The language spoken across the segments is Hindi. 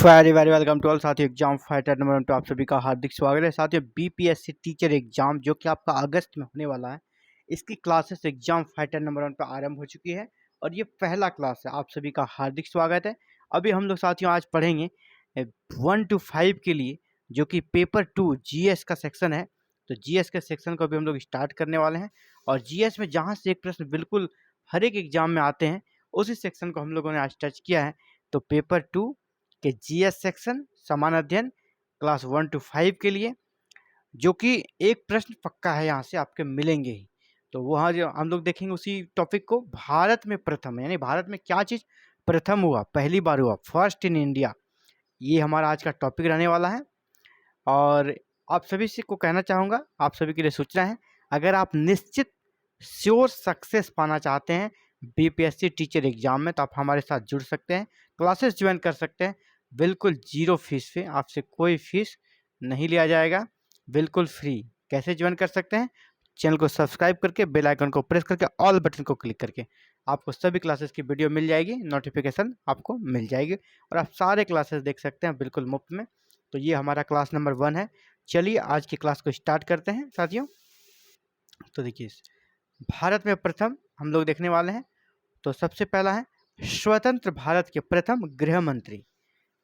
Very very welcome to all साथियों। एग्जाम फाइटर नंबर 1 पे आप सभी का हार्दिक स्वागत है। साथियों, बीपीएससी टीचर एग्जाम जो कि आपका अगस्त में होने वाला है, इसकी क्लासेस एग्जाम फाइटर नंबर 1 पे आरंभ हो चुकी है और ये पहला क्लास है। आप सभी का हार्दिक स्वागत है। अभी हम लोग साथियों आज पढ़ेंगे 1 to 5 के लिए, जो कि पेपर 2 जीएस का सेक्शन है। तो जीएस के सेक्शन को अभी हम लोग स्टार्ट करने वाले हैं और जीएस में जहाँ से एक प्रश्न बिल्कुल हर एक एग्जाम में आते हैं, उसी सेक्शन को हम लोगों ने आज टच किया है। तो पेपर 2 के जीएस सेक्शन सामान्य अध्ययन क्लास 1 to 5 के लिए, जो कि एक प्रश्न पक्का है, यहाँ से आपके मिलेंगे ही। तो वहाँ जो हम लोग देखेंगे उसी टॉपिक को, भारत में प्रथम यानी भारत में क्या चीज़ प्रथम हुआ, पहली बार हुआ, फर्स्ट इन इंडिया, ये हमारा आज का टॉपिक रहने वाला है। और आप सभी से को कहना चाहूँगा, आप सभी के लिए सूचना है, अगर आप निश्चित श्योर सक्सेस पाना चाहते हैं बीपीएससी टीचर एग्जाम में, तो आप हमारे साथ जुड़ सकते हैं, क्लासेस ज्वाइन कर सकते हैं। बिल्कुल जीरो फीस पे, आपसे कोई फीस नहीं लिया जाएगा, बिल्कुल फ्री। कैसे ज्वाइन कर सकते हैं? चैनल को सब्सक्राइब करके, बेल आइकन को प्रेस करके, ऑल बटन को क्लिक करके आपको सभी क्लासेस की वीडियो मिल जाएगी, नोटिफिकेशन आपको मिल जाएगी और आप सारे क्लासेस देख सकते हैं बिल्कुल मुफ्त में। तो ये हमारा क्लास नंबर 1 है। चलिए आज की क्लास को स्टार्ट करते हैं साथियों। तो देखिए, भारत में प्रथम हम लोग देखने वाले हैं। तो सबसे पहला है, स्वतंत्र भारत के प्रथम गृह मंत्री।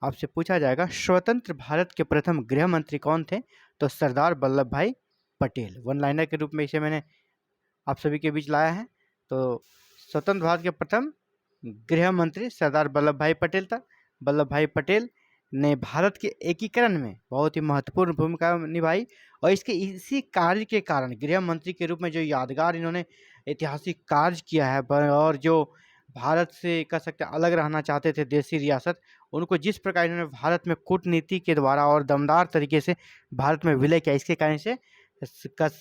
आपसे पूछा जाएगा स्वतंत्र भारत के प्रथम गृह मंत्री कौन थे? तो सरदार वल्लभ भाई पटेल। वन लाइनर के रूप में इसे मैंने आप सभी के बीच लाया है। तो स्वतंत्र भारत के प्रथम गृह मंत्री सरदार वल्लभ भाई पटेल था। वल्लभ भाई पटेल ने भारत के एकीकरण में बहुत ही महत्वपूर्ण भूमिका निभाई और इसके इसी कार्य के कारण गृह मंत्री के रूप में जो यादगार इन्होंने ऐतिहासिक कार्य किया है, और जो भारत से कह सकते अलग रहना चाहते थे देशी रियासत, उनको जिस प्रकार इन्होंने भारत में कूटनीति के द्वारा और दमदार तरीके से भारत में विलय किया, इसके कारण से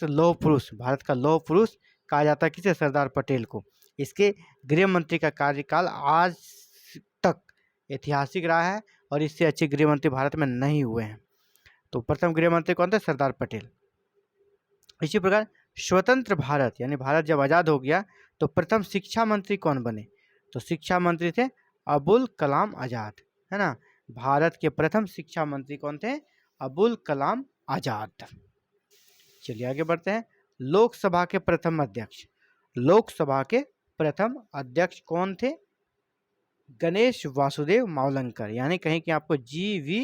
लौह पुरुष, भारत का लौह पुरुष कहा जाता है किसे? सरदार पटेल को। इसके गृह मंत्री का कार्यकाल आज तक ऐतिहासिक रहा है और इससे अच्छे गृह मंत्री भारत में नहीं हुए हैं। तो प्रथम गृह मंत्री कौन थे? सरदार पटेल। इसी प्रकार स्वतंत्र भारत यानी भारत जब आज़ाद हो गया तो प्रथम शिक्षा मंत्री कौन बने? तो शिक्षा मंत्री थे अबुल कलाम आज़ाद, है ना। भारत के प्रथम शिक्षा मंत्री कौन थे? अबुल कलाम आज़ाद। चलिए आगे बढ़ते हैं। लोकसभा के प्रथम अध्यक्ष, लोकसभा के प्रथम अध्यक्ष कौन थे? गणेश वासुदेव मावलंकर, यानी कहीं कि आपको GV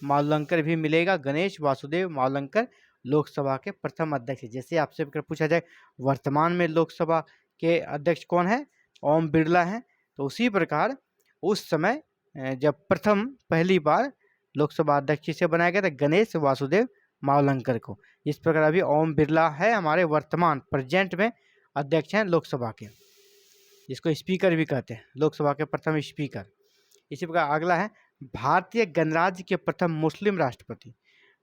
मावलंकर भी मिलेगा। गणेश वासुदेव मावलंकर लोकसभा के प्रथम अध्यक्ष। जैसे आपसे पूछा जाए वर्तमान में लोकसभा के अध्यक्ष कौन है? ओम बिरला हैं। तो उसी प्रकार उस समय जब प्रथम पहली बार लोकसभा अध्यक्ष से बनाया गया था गणेश वासुदेव मावलंकर को। इस प्रकार अभी ओम बिरला है हमारे वर्तमान प्रेजेंट में अध्यक्ष हैं लोकसभा के, जिसको स्पीकर भी कहते हैं, लोकसभा के प्रथम स्पीकर। इसी प्रकार अगला है, भारतीय गणराज्य के प्रथम मुस्लिम राष्ट्रपति,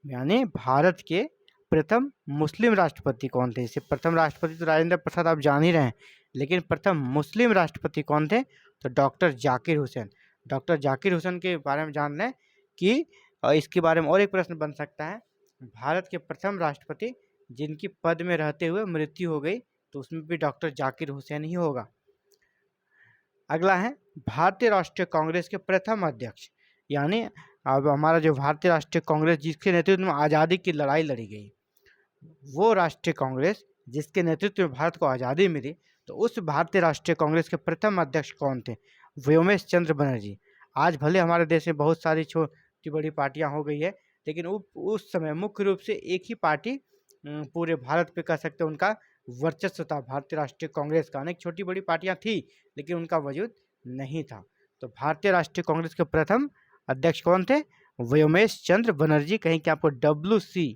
यानी भारत के प्रथम मुस्लिम राष्ट्रपति कौन थे? इसे प्रथम राष्ट्रपति तो राजेंद्र प्रसाद आप जान ही रहे हैं, लेकिन प्रथम मुस्लिम राष्ट्रपति कौन थे? तो डॉक्टर जाकिर हुसैन। डॉक्टर जाकिर हुसैन के बारे में जान लें कि इसके बारे में और एक प्रश्न बन सकता है, भारत के प्रथम राष्ट्रपति जिनकी पद में रहते हुए मृत्यु हो गई, तो उसमें भी डॉक्टर जाकिर हुसैन ही होगा। अगला है, भारतीय राष्ट्रीय कांग्रेस के प्रथम अध्यक्ष, यानी अब हमारा जो भारतीय राष्ट्रीय कांग्रेस जिसके नेतृत्व में आज़ादी की लड़ाई लड़ी गई, वो राष्ट्रीय कांग्रेस जिसके नेतृत्व में भारत को आज़ादी मिली, तो उस भारतीय राष्ट्रीय कांग्रेस के प्रथम अध्यक्ष कौन थे? व्योमेश चंद्र बनर्जी। आज भले हमारे देश में बहुत सारी छोटी बड़ी पार्टियां हो गई है, लेकिन उस समय मुख्य रूप से एक ही पार्टी पूरे भारत पे कह सकते हैं उनका वर्चस्व था, भारतीय राष्ट्रीय कांग्रेस का। अनेक छोटी बड़ी पार्टियां थी लेकिन उनका वजूद नहीं था। तो भारतीय राष्ट्रीय कांग्रेस के प्रथम अध्यक्ष कौन थे? व्योमेश चंद्र बनर्जी। कहीं कि आपको WC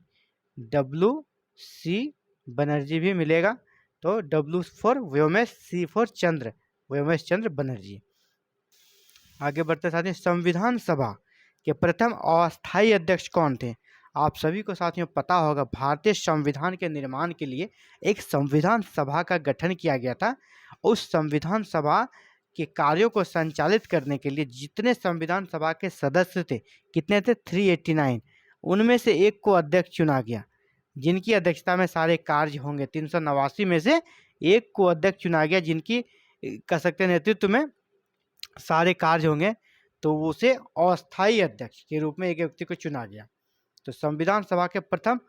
बनर्जी भी मिलेगा। तो W for Vyomesh, C for Chandra, Vyomesh Chandra Banerjee. आगे बढ़ते साथियों, संविधान सभा के प्रथम अस्थायी अध्यक्ष कौन थे? आप सभी को साथियों पता होगा, भारतीय संविधान के निर्माण के लिए एक संविधान सभा का गठन किया गया था। उस संविधान सभा के कार्यों को संचालित करने के लिए जितने संविधान सभा के सदस्य थे, कितने थे? 389। उनमें से एक को अध्यक्ष चुना गया, जिनकी अध्यक्षता में सारे कार्य होंगे। 389 में से एक को अध्यक्ष चुना गया, जिनकी कह सकते हैं नेतृत्व में सारे कार्य होंगे। तो उसे अस्थायी अध्यक्ष के रूप में एक व्यक्ति को चुना गया। तो संविधान सभा के प्रथम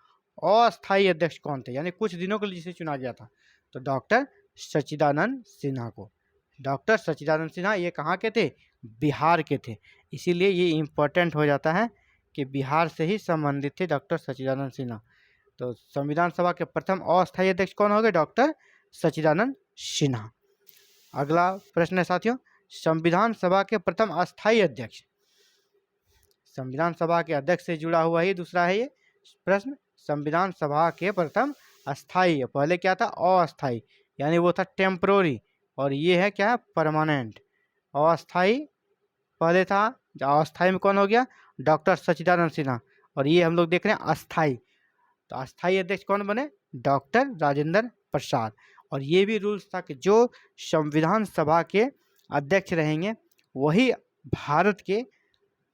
अस्थायी अध्यक्ष कौन थे, यानी कुछ दिनों के लिए जिसे चुना गया था? तो डॉक्टर सच्चिदानंद सिन्हा को। डॉक्टर सच्चिदानंद सिन्हा ये कहाँ के थे? बिहार के थे। इसीलिए ये इम्पोर्टेंट हो जाता है कि बिहार से ही संबंधित थे डॉक्टर सच्चिदानंद सिन्हा। तो संविधान सभा के प्रथम अस्थायी अध्यक्ष कौन हो गए? डॉक्टर सच्चिदानंद सिन्हा। अगला प्रश्न है साथियों, संविधान सभा के प्रथम अस्थायी अध्यक्ष। संविधान सभा के अध्यक्ष से जुड़ा हुआ ही दूसरा है ये प्रश्न। संविधान सभा के प्रथम अस्थायी, पहले क्या था? अस्थायी, यानी वो था टेम्परोरी, और ये है क्या है? परमानेंट। अस्थायी पहले था, अस्थायी में कौन हो गया? डॉक्टर सच्चिदानंद सिन्हा। और ये हम लोग देख रहे हैं अस्थायी। तो अस्थायी अध्यक्ष कौन बने? डॉक्टर राजेंद्र प्रसाद। और ये भी रूल्स था कि जो संविधान सभा के अध्यक्ष रहेंगे वही भारत के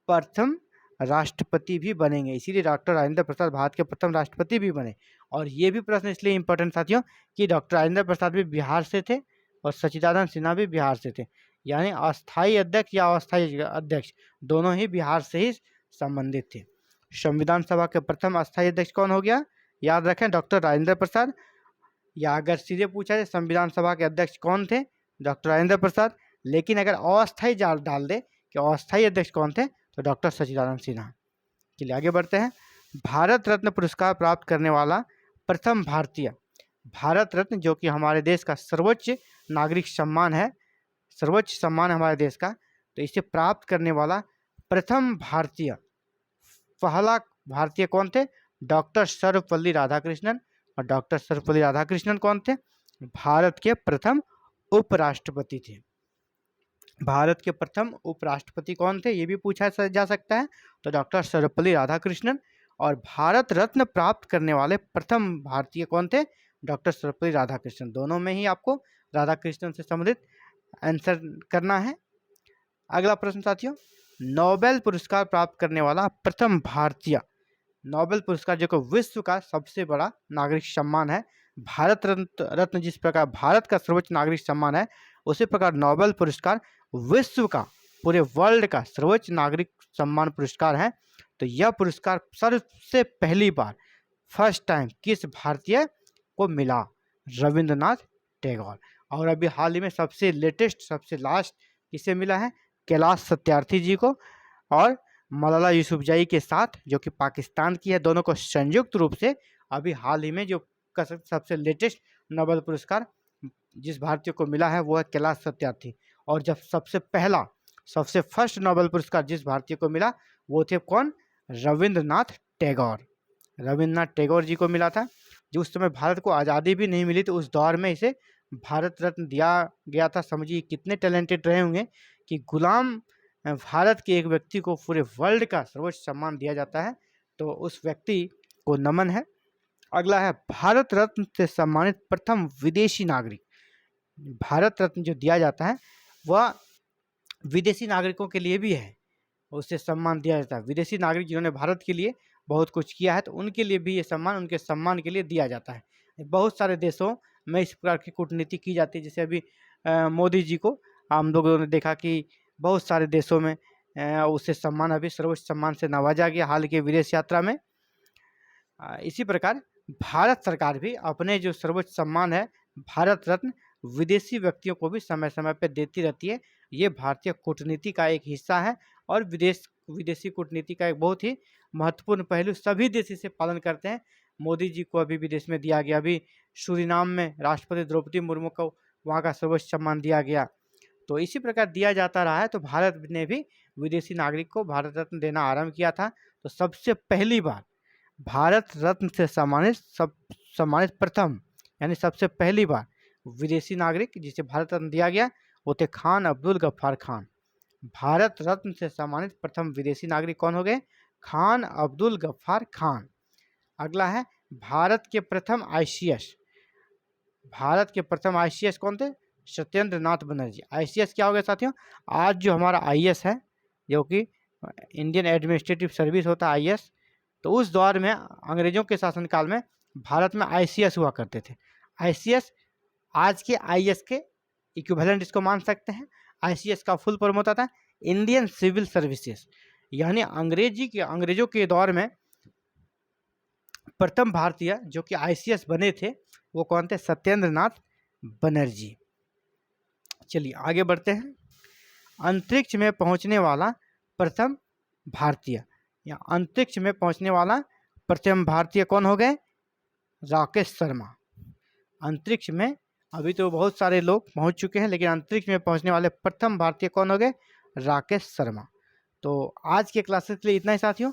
प्रथम राष्ट्रपति भी बनेंगे। इसीलिए डॉक्टर राजेंद्र प्रसाद भारत के प्रथम राष्ट्रपति भी बने। और ये भी प्रश्न इसलिए इम्पोर्टेंट साथियों कि डॉक्टर राजेंद्र प्रसाद भी बिहार से थे और सच्चिदानंद सिन्हा भी बिहार से थे, यानी अस्थायी अध्यक्ष या अस्थायी अध्यक्ष दोनों ही बिहार से ही संबंधित थे। संविधान सभा के प्रथम अस्थायी अध्यक्ष कौन हो गया? याद रखें, डॉक्टर राजेंद्र प्रसाद। या अगर सीधे पूछा जाए संविधान सभा के अध्यक्ष कौन थे? डॉक्टर राजेंद्र प्रसाद। लेकिन अगर अस्थायी डाल दे कि अस्थायी अध्यक्ष कौन थे, तो डॉक्टर सच्चिदानंद सिन्हा। चलिए आगे बढ़ते हैं। भारत रत्न पुरस्कार प्राप्त करने वाला प्रथम भारतीय। भारत रत्न जो कि हमारे देश का सर्वोच्च नागरिक सम्मान है, सर्वोच्च सम्मान है हमारे देश का, तो इसे प्राप्त करने वाला प्रथम भारतीय, पहला भारतीय कौन थे? डॉक्टर सर्वपल्ली राधाकृष्णन। और डॉक्टर सर्वपल्ली राधाकृष्णन कौन थे? भारत के प्रथम उपराष्ट्रपति थे। भारत के प्रथम उपराष्ट्रपति कौन थे, ये भी पूछा जा सकता है। तो डॉक्टर सर्वपल्ली राधाकृष्णन। और भारत रत्न प्राप्त करने वाले प्रथम भारतीय कौन थे? डॉक्टर सर्वपल्ली राधाकृष्णन। दोनों में ही आपको राधाकृष्णन से संबंधित आंसर करना है। अगला प्रश्न साथियों, नोबेल पुरस्कार प्राप्त करने वाला प्रथम भारतीय। नोबेल पुरस्कार जो कि विश्व का सबसे बड़ा नागरिक सम्मान है, भारत रत्न जिस प्रकार भारत का सर्वोच्च नागरिक सम्मान है, उसी प्रकार नोबेल पुरस्कार विश्व का, पूरे वर्ल्ड का सर्वोच्च नागरिक सम्मान पुरस्कार है। तो यह पुरस्कार सबसे पहली बार, फर्स्ट टाइम, किस भारतीय को मिला? रविंद्रनाथ टैगोर। और अभी हाल ही में सबसे लेटेस्ट, सबसे लास्ट किसे मिला है? कैलाश सत्यार्थी जी को और मलाला यूसुफजई के साथ, जो कि पाकिस्तान की है। दोनों को संयुक्त रूप से अभी हाल ही में जो सबसे लेटेस्ट नोबेल पुरस्कार जिस भारतीय को मिला है वो है कैलाश सत्यार्थी। और जब सबसे फर्स्ट नोबेल पुरस्कार जिस भारतीय को मिला वो थे कौन? रविंद्रनाथ टैगोर। रविंद्रनाथ टैगोर जी को मिला था। जो उस समय भारत को आज़ादी भी नहीं मिली, तो उस दौर में इसे भारत रत्न दिया गया था। समझिए कितने टैलेंटेड रहे होंगे कि गुलाम भारत के एक व्यक्ति को पूरे वर्ल्ड का सर्वोच्च सम्मान दिया जाता है। तो उस व्यक्ति को नमन है। अगला है भारत रत्न से सम्मानित प्रथम विदेशी नागरिक। भारत रत्न जो दिया जाता है वह विदेशी नागरिकों के लिए भी है, उससे सम्मान दिया जाता है। विदेशी नागरिक जिन्होंने भारत के लिए बहुत कुछ किया है, तो उनके लिए भी ये सम्मान उनके सम्मान के लिए दिया जाता है। बहुत सारे देशों में इस प्रकार की कूटनीति की जाती है। जैसे अभी मोदी जी को हम लोगों ने देखा कि बहुत सारे देशों में उसे सम्मान, अभी सर्वोच्च सम्मान से नवाजा गया हाल के विदेश यात्रा में। इसी प्रकार भारत सरकार भी अपने जो सर्वोच्च सम्मान है भारत रत्न विदेशी व्यक्तियों को भी समय समय पर देती रहती है। ये भारतीय कूटनीति का एक हिस्सा है और विदेशी कूटनीति का एक बहुत ही महत्वपूर्ण पहलू सभी देश इसे पालन करते हैं। मोदी जी को अभी विदेश में दिया गया, अभी सूरीनाम में राष्ट्रपति द्रौपदी मुर्मू को वहाँ का सर्वोच्च सम्मान दिया गया। तो इसी प्रकार दिया जाता रहा है। तो भारत ने भी विदेशी नागरिक को भारत रत्न देना आरंभ किया था। तो सबसे पहली बार भारत रत्न से सम्मानित प्रथम, यानी सबसे पहली बार विदेशी नागरिक जिसे भारत रत्न दिया गया वो थे खान अब्दुल गफ्फार खान। भारत रत्न से सम्मानित प्रथम विदेशी नागरिक कौन हो गए? खान अब्दुल गफ्फार खान। अगला है भारत के प्रथम आईसीएस। भारत के प्रथम आईसीएस कौन थे? सत्येंद्र नाथ बनर्जी। आईसीएस क्या हो गया साथियों? आज जो हमारा आईएएस है, जो कि इंडियन एडमिनिस्ट्रेटिव सर्विस होता है आईएएस, तो उस दौर में अंग्रेजों के शासनकाल में भारत में आईसीएस हुआ करते थे। आईसीएस आज के आईएएस के इक्विवेलेंट इसको मान सकते हैं। आईसीएस का फुल फॉर्म होता था इंडियन सिविल सर्विसेज, यानी अंग्रेजों के दौर में प्रथम भारतीय जो कि आईसीएस बने थे वो कौन थे? सत्येंद्र नाथ बनर्जी। चलिए आगे बढ़ते हैं। अंतरिक्ष में पहुंचने वाला प्रथम भारतीय, या अंतरिक्ष में पहुंचने वाला प्रथम भारतीय कौन हो गए? राकेश शर्मा। अंतरिक्ष में अभी तो बहुत सारे लोग पहुंच चुके हैं, लेकिन अंतरिक्ष में पहुंचने वाले प्रथम भारतीय कौन हो गए? राकेश शर्मा। तो आज के क्लासेस के लिए इतना ही साथियों।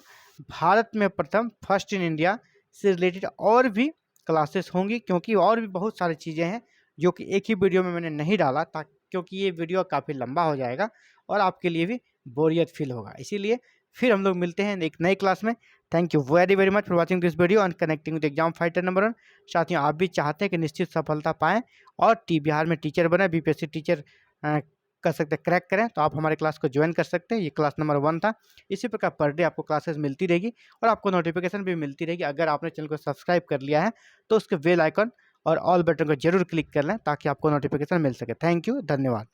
भारत में प्रथम, फर्स्ट इन इंडिया से रिलेटेड और भी क्लासेस होंगी, क्योंकि और भी बहुत सारी चीज़ें हैं जो कि एक ही वीडियो में मैंने नहीं डाला, क्योंकि ये वीडियो काफ़ी लंबा हो जाएगा और आपके लिए भी बोरियत फील होगा। इसीलिए फिर हम लोग मिलते हैं एक नई क्लास में। Thank you very very much for watching this video and connecting with exam fighter number 1। साथियों, आप भी चाहते हैं कि निश्चित सफलता पाएँ और बिहार में टीचर बने, बीपीएससी टीचर कर सकते हैं, क्रैक करें, तो आप हमारे क्लास को ज्वाइन कर सकते हैं। ये क्लास नंबर 1 था। इसी प्रकार पर डे आपको क्लासेस मिलती रहेगी और आपको नोटिफिकेशन भी मिलती रहेगी। अगर आपने चैनल को सब्सक्राइब कर लिया है तो उसके बेल आइकन और ऑल बटन को जरूर क्लिक कर लें ताकि आपको नोटिफिकेशन मिल सके। थैंक यू, धन्यवाद।